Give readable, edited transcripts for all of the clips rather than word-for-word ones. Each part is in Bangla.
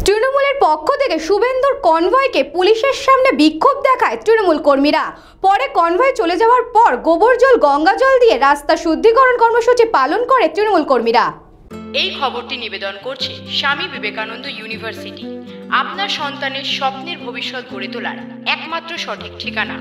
তৃণমূলের পক্ষ থেকে শুভেন্দুর কনভয়কে পুলিশের সামনে বিক্ষোভ দেখায় তৃণমূল কর্মীরা। পরে কনভয় চলে যাওয়ার পর গোবর জল গঙ্গা জল দিয়ে রাস্তা শুদ্ধিকরণ কর্মসূচি পালন করে তৃণমূল কর্মীরা। এই খবরটি নিবেদন করছে স্বামী বিবেকানন্দ ইউনিভার্সিটি, আপনার সন্তানের স্বপ্নের ভবিষ্যৎ গড়ে তোলার একমাত্র সঠিক ঠিকানা।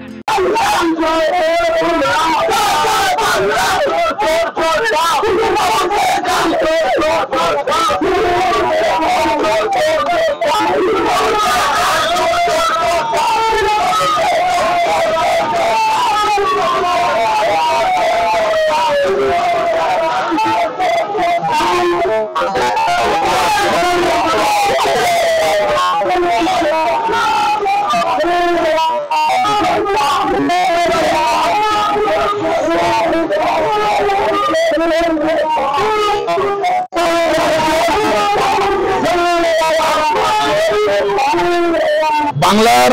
বাংলার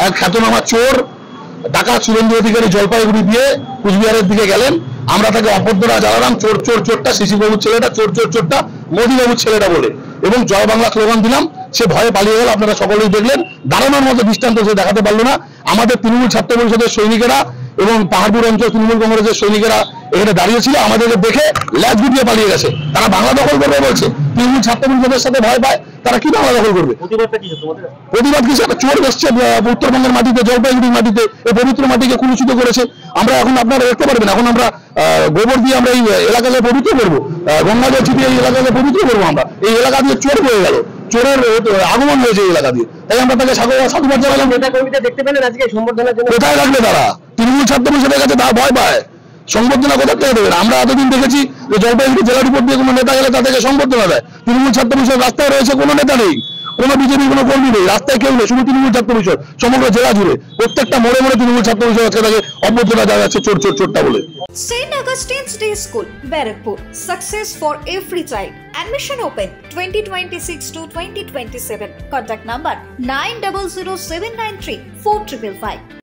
এক খ্যাতনামা চোর ডাকাত শুভেন্দু অধিকারী জলপাইগুড়ি দিয়ে কুচবিহারের দিকে গেলেন। আমরা তাকে অপদ্ররা জ্বালালাম, চোর চোর চোরটা, শিশিরবাবুর ছেলেটা, চোর চোর চোরটা, মোদীবাবুর ছেলেটা বলে, এবং জয় বাংলা স্লোগান দিলাম। সে ভয়ে পালিয়ে গেল। আপনারা সকলেই দেখলেন। দাঁড়ানোর মতো দৃষ্টান্ত সে দেখাতে পারলো না। আমাদের তৃণমূল ছাত্র পরিষদের সৈনিকেরা এবং পাহাড়পুর অঞ্চল তৃণমূল কংগ্রেসের সৈনিকেরা এখানে দাঁড়িয়েছিল, আমাদেরকে দেখে ল্যাজ গুটিয়ে পালিয়ে গেছে। তারা বাংলা দখল করবে বলছে। তৃণমূল ছাত্র পরিষদের সাথে ভয় পায়, তারা কি বাংলা দখল করবে? প্রতিবাদ কিছু একটা চোর এসছে উত্তরবঙ্গের মাটিতে, জলপাইগুড়ির মাটিতে, এই পবিত্র মাটিকে কুলুষিত করেছে। আমরা এখন আপনারা দেখতে পারবেন, এখন আমরা গোবর দিয়ে আমরা এই এলাকাকে পবিত্র করবো, গঙ্গা জল ছিটিয়ে এই এলাকাকে পবিত্র করবো। আমরা এই এলাকা দিয়ে চোর হয়ে গেল, চোরের আগমন হয়েছে এই এলাকা দিয়ে, তাই আমরা তাকে সাধুবাদ জানালাম। দেখতে পেলেন আজকে সম্বর্ধনার জন্য কোথায় রাখবে তারা? তৃণমূল ছাত্র পরিষদের কাছে তারা ভয় পায়। সংবর্ধনা কোথা থেকে দেবেন? আমরা এতদিন দেখেছি যে জলপাইগুড়ি জেলা রিপোর্ট দিয়ে কোনো নেতা গেলে তাদেরকে সংবর্ধনা দেয়। তৃণমূল ছাত্র পরিষদ রাস্তায় রয়েছে, কোনো নেতা নেই, কোনো বিজেপি কোনো কর্মী নেই, রাস্তায় কেউ নেই, শুধু তৃণমূল ছাত্র পরিষদ সমগ্র জেলা জুড়ে প্রত্যেকটা মোড়ে মোড়ে তৃণমূল ছাত্র পরিষদ আজকে তাকে অভ্যর্থনা দেওয়া যাচ্ছে চোর চোর চোরটা বলে। St. Augustine's Day School, Barakpur. Success for every child. Admission open 2026 to 2027. Contact number 900793 4555.